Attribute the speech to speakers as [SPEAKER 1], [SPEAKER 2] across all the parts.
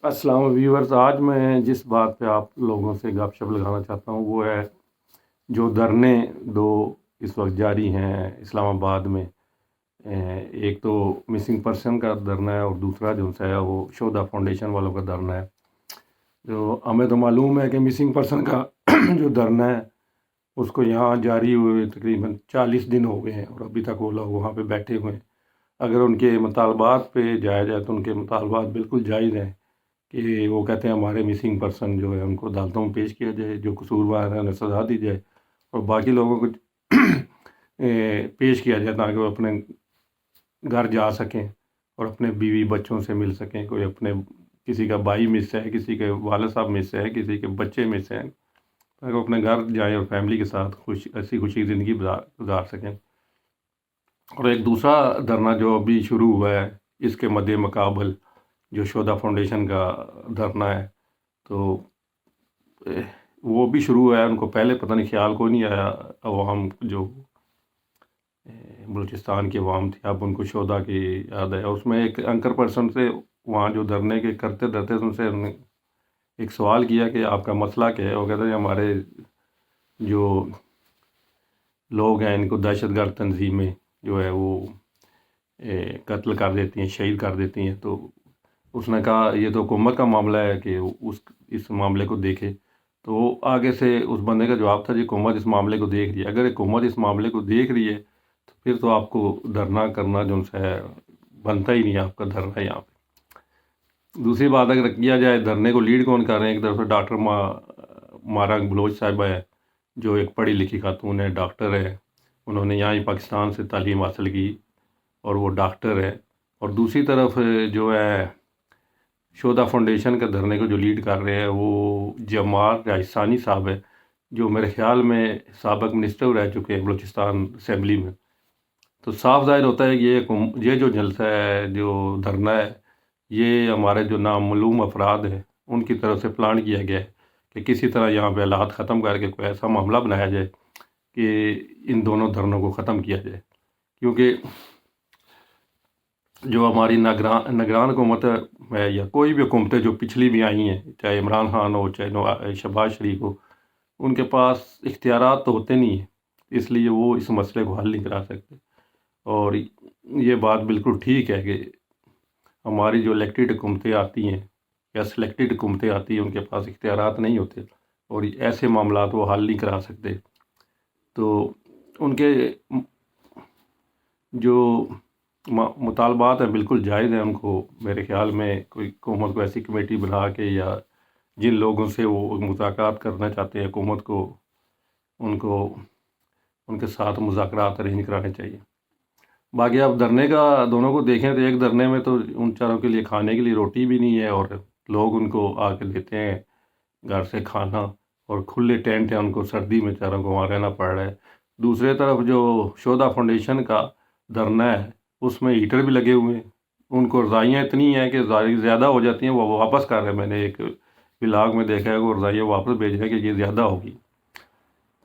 [SPEAKER 1] السلام ویورز، آج میں جس بات پہ آپ لوگوں سے گپ شپ لگانا چاہتا ہوں وہ ہے جو دھرنے دو اس وقت جاری ہیں اسلام آباد میں۔ ایک تو مسنگ پرسن کا دھرنا ہے اور دوسرا جو ہے وہ شودا فاؤنڈیشن والوں کا دھرنا ہے۔ جو ہمیں تو معلوم ہے کہ مسنگ پرسن کا جو دھرنا ہے اس کو یہاں جاری ہوئے تقریباً 40 دن ہو گئے ہیں اور ابھی تک وہ لوگ وہاں پہ بیٹھے ہوئے ہیں۔ اگر ان کے مطالبات پہ جایا جائے تو ان کے مطالبات بالکل جائز ہیں کہ وہ کہتے ہیں ہمارے مسنگ پرسن جو ہے ان کو عدالتوں میں پیش کیا جائے، جو قصوروار ہیں انہیں سزا دی جائے اور باقی لوگوں کو پیش کیا جائے تاکہ وہ اپنے گھر جا سکیں اور اپنے بیوی بچوں سے مل سکیں۔ کوئی اپنے کسی کا بھائی مس ہے، کسی کے والد صاحب مس ہے، کسی کے بچے مس ہیں، تاکہ وہ اپنے گھر جائیں اور فیملی کے ساتھ ایسی خوشی زندگی گزار سکیں۔ اور ایک دوسرا دھرنا جو ابھی شروع ہوا ہے اس کے مد مقابل جو شودا فاؤنڈیشن کا دھرنا ہے، تو وہ بھی شروع ہے۔ ان کو پہلے پتہ نہیں خیال کو نہیں آیا، عوام جو بلوچستان کے عوام تھے اب ان کو شودا کی یاد ہے۔ اس میں ایک اینکر پرسن سے وہاں جو دھرنے کے کرتے ان سے ہم نے ایک سوال کیا کہ آپ کا مسئلہ کیا ہے۔ وہ کہتے ہیں ہمارے جو لوگ ہیں ان کو دہشت گرد تنظیمیں جو ہے وہ قتل کر دیتی ہیں، شہید کر دیتی ہیں۔ تو اس نے کہا یہ تو حکومت کا معاملہ ہے کہ اس معاملے کو دیکھے۔ تو آگے سے اس بندے کا جواب تھا جی حکومت اس معاملے کو دیکھ رہی ہے۔ اگر حکومت اس معاملے کو دیکھ رہی ہے تو پھر تو آپ کو دھرنا کرنا جو ہے بنتا ہی نہیں ہے آپ کا دھرنا یہاں پہ۔ دوسری بات اگر کیا جائے دھرنے کو لیڈ کون کر رہے ہیں، ایک طرف سے ڈاکٹر مارا بلوچ صاحبہ ہے جو ایک پڑھی لکھی خاتون ہے، ڈاکٹر ہے، انہوں نے یہاں ہی پاکستان سے تعلیم حاصل کی اور وہ ڈاکٹر ہے۔ اور دوسری طرف جو ہے شودا فاؤنڈیشن کا دھرنے کو جو لیڈ کر رہے ہیں وہ جمال راجستانی صاحب ہے، جو میرے خیال میں سابق منسٹر رہ چکے ہیں بلوچستان اسمبلی میں۔ تو صاف ظاہر ہوتا ہے کہ یہ جو جلسہ ہے، جو دھرنا ہے، یہ ہمارے جو نامعلوم افراد ہیں ان کی طرف سے پلان کیا گیا ہے کہ کسی طرح یہاں پہ حالات ختم کر کے کوئی ایسا معاملہ بنایا جائے کہ ان دونوں دھرنوں کو ختم کیا جائے۔ کیونکہ جو ہماری نگران حکومت ہے یا کوئی بھی حکومتیں جو پچھلی بھی آئی ہیں، چاہے عمران خان ہو چاہے شہباز شریف ہو، ان کے پاس اختیارات تو ہوتے نہیں ہیں، اس لیے وہ اس مسئلے کو حل نہیں کرا سکتے۔ اور یہ بات بالکل ٹھیک ہے کہ ہماری جو الیکٹڈ حکومتیں آتی ہیں یا سلیکٹڈ حکومتیں آتی ہیں ان کے پاس اختیارات نہیں ہوتے اور ایسے معاملات وہ حل نہیں کرا سکتے۔ تو ان کے جو مطالبات ہیں بالکل جائز ہیں۔ ان کو میرے خیال میں کوئی حکومت کو ایسی کمیٹی بنا کے یا جن لوگوں سے وہ مذاکرات کرنا چاہتے ہیں حکومت کو ان کے ساتھ مذاکرات ارینج کرانے چاہیے۔ باقی آپ دھرنے کا دونوں کو دیکھیں تو ایک دھرنے میں تو ان چاروں کے لیے کھانے کے لیے روٹی بھی نہیں ہے اور لوگ ان کو آ کے دیتے ہیں گھر سے کھانا، اور کھلے ٹینٹ ہیں، ان کو سردی میں چاروں کو وہاں رہنا پڑ رہا ہے۔ دوسرے طرف جو شودا فاؤنڈیشن کا دھرنا ہے اس میں ہیٹر بھی لگے ہوئے ہیں، ان کو رضائیاں اتنی ہیں کہ زیادہ ہو جاتی ہیں وہ واپس کر رہے ہیں۔ میں نے ایک ولاگ میں دیکھا ہے کہ وہ رضائیاں واپس بھیج رہے ہیں کہ یہ زیادہ ہوگی۔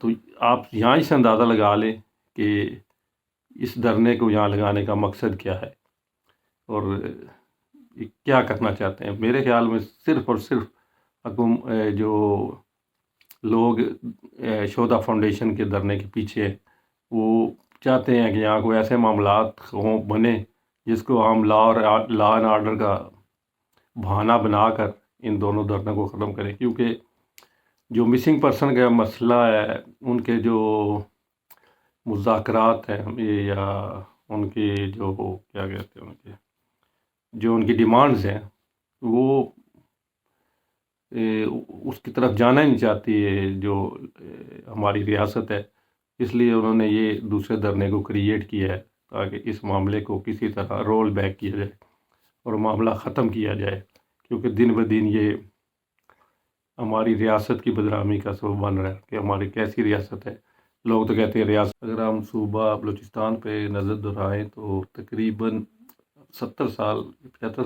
[SPEAKER 1] تو آپ یہاں ہی سے اندازہ لگا لیں کہ اس دھرنے کو یہاں لگانے کا مقصد کیا ہے اور کیا کرنا چاہتے ہیں۔ میرے خیال میں صرف اور صرف جو لوگ شودا فاؤنڈیشن کے دھرنے کے پیچھے وہ چاہتے ہیں کہ یہاں کوئی ایسے معاملات بنے جس کو ہم لا اینڈ آرڈر کا بہانہ بنا کر ان دونوں دھرنوں کو ختم کریں۔ کیونکہ جو مسنگ پرسن کا مسئلہ ہے، ان کے جو مذاکرات ہیں یا ان کی جو کیا کہتے ہیں جو ان کی ڈیمانڈز ہیں وہ اس کی طرف جانا ہی نہیں چاہتی ہے جو ہماری ریاست ہے۔ اس لیے انہوں نے یہ دوسرے دھرنے کو کریٹ کیا ہے تاکہ اس معاملے کو کسی طرح رول بیک کیا جائے اور معاملہ ختم کیا جائے، کیونکہ دن بدن یہ ہماری ریاست کی بدنامی کا سبب بن رہا ہے کہ ہماری کیسی ریاست ہے۔ لوگ تو کہتے ہیں ریاست، اگر ہم صوبہ بلوچستان پہ نظر دہرائیں تو تقریباً 75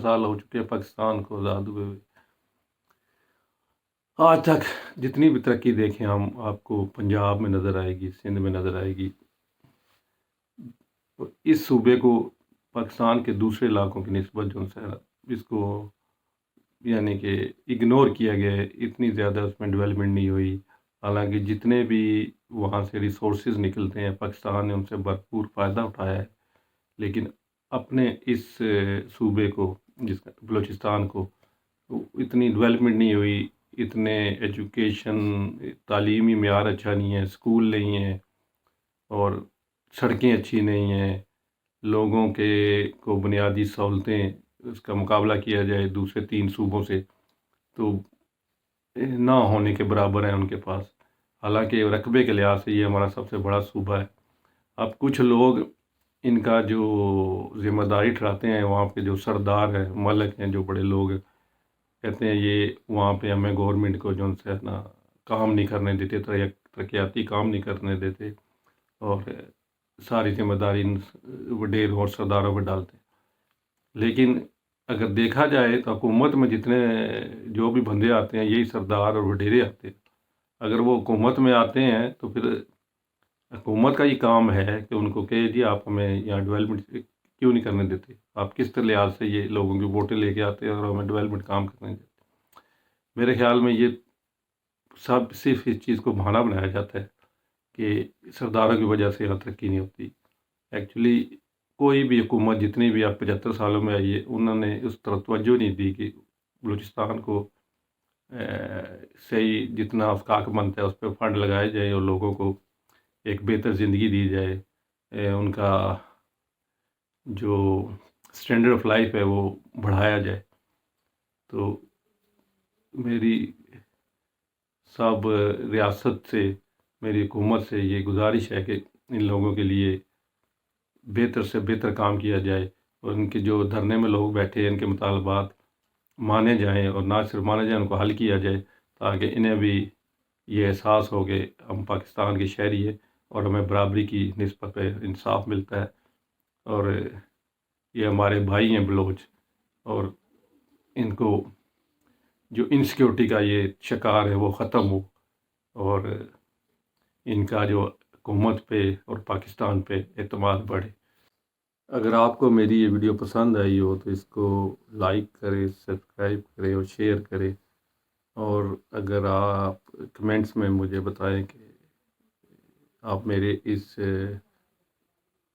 [SPEAKER 1] سال ہو چکے ہیں پاکستان کو آزاد ہوئے ہوئے۔ آج تک جتنی بھی ترقی دیکھیں ہم آپ کو پنجاب میں نظر آئے گی، سندھ میں نظر آئے گی۔ اس صوبے کو پاکستان کے دوسرے علاقوں کی نسبت جو ہے اس کو یعنی کہ اگنور کیا گیا ہے، اتنی زیادہ اس میں ڈیولپمنٹ نہیں ہوئی، حالانکہ جتنے بھی وہاں سے ریسورسز نکلتے ہیں پاکستان نے ان سے بھرپور فائدہ اٹھایا ہے، لیکن اپنے اس صوبے کو جس کا بلوچستان کو اتنی ڈیولپمنٹ نہیں ہوئی، اتنے ایجوکیشن تعلیمی معیار اچھا نہیں ہے، اسکول نہیں ہیں اور سڑکیں اچھی نہیں ہیں، لوگوں کے کو بنیادی سہولتیں اس کا مقابلہ کیا جائے دوسرے 3 صوبوں سے تو نہ ہونے کے برابر ہیں ان کے پاس، حالانکہ رقبے کے لحاظ سے یہ ہمارا سب سے بڑا صوبہ ہے۔ اب کچھ لوگ ان کا جو ذمہ داری ٹھہراتے ہیں، وہاں پہ جو سردار ہیں، ملک ہیں، جو بڑے لوگ ہیں، کہتے ہیں یہ وہاں پہ ہمیں گورنمنٹ کو جو ان سے نا کام نہیں کرنے دیتے، ترقیاتی کام نہیں کرنے دیتے اور ساری ذمہ داری ان وڈیروں اور سرداروں پہ ڈالتے ہیں۔ لیکن اگر دیکھا جائے تو حکومت میں جتنے جو بھی بندے آتے ہیں یہی سردار اور وڈیرے آتے ہیں، اگر وہ حکومت میں آتے ہیں تو پھر حکومت کا یہ کام ہے کہ ان کو کہے جی آپ ہمیں یہاں ڈیولپمنٹ کیوں نہیں کرنے دیتے، آپ کس طرح لحاظ سے یہ لوگوں کی ووٹیں لے کے آتے ہیں اور ہمیں ڈیولپمنٹ کام کرنے دیتے۔ میرے خیال میں یہ سب صرف اس چیز کو بہانہ بنایا جاتا ہے کہ سرداروں کی وجہ سے یہاں ترقی نہیں ہوتی۔ ایکچولی کوئی بھی حکومت جتنی بھی آپ 75 سالوں میں آئی ہے، انہوں نے اس طرف توجہ نہیں دی کہ بلوچستان کو صحیح جتنا اس کا حق بنتا ہے اس پہ فنڈ لگائے جائے اور لوگوں کو ایک بہتر زندگی دی جائے، ان کا جو اسٹینڈرڈ آف لائف ہے وہ بڑھایا جائے۔ تو میری سب ریاست سے، میری حکومت سے یہ گزارش ہے کہ ان لوگوں کے لیے بہتر سے بہتر کام کیا جائے اور ان کے جو دھرنے میں لوگ بیٹھے ہیں ان کے مطالبات مانے جائیں، اور نہ صرف مانے جائیں، ان کو حل کیا جائے تاکہ انہیں بھی یہ احساس ہو کہ ہم پاکستان کے شہری ہیں اور ہمیں برابری کی نسبت پہ انصاف ملتا ہے اور یہ ہمارے بھائی ہیں بلوچ، اور ان کو جو انسیکیورٹی کا یہ شکار ہے وہ ختم ہو اور ان کا جو حکومت پہ اور پاکستان پہ اعتماد بڑھے۔ اگر آپ کو میری یہ ویڈیو پسند آئی ہو تو اس کو لائک کرے، سبسکرائب کرے اور شیئر کرے، اور اگر آپ کمنٹس میں مجھے بتائیں کہ آپ میرے اس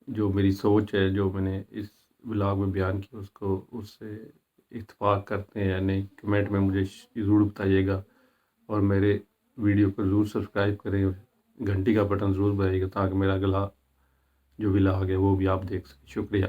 [SPEAKER 1] جو میری سوچ ہے جو میں نے اس ولاگ میں بیان کی اس سے اتفاق کرتے ہیں یا نہیں، کمنٹ میں مجھے ضرور بتائیے گا، اور میرے ویڈیو کو ضرور سبسکرائب کریں، گھنٹی کا بٹن ضرور بجائیے گا تاکہ میرا اگلا جو ولاگ ہے وہ بھی آپ دیکھ سکیں۔ شکریہ۔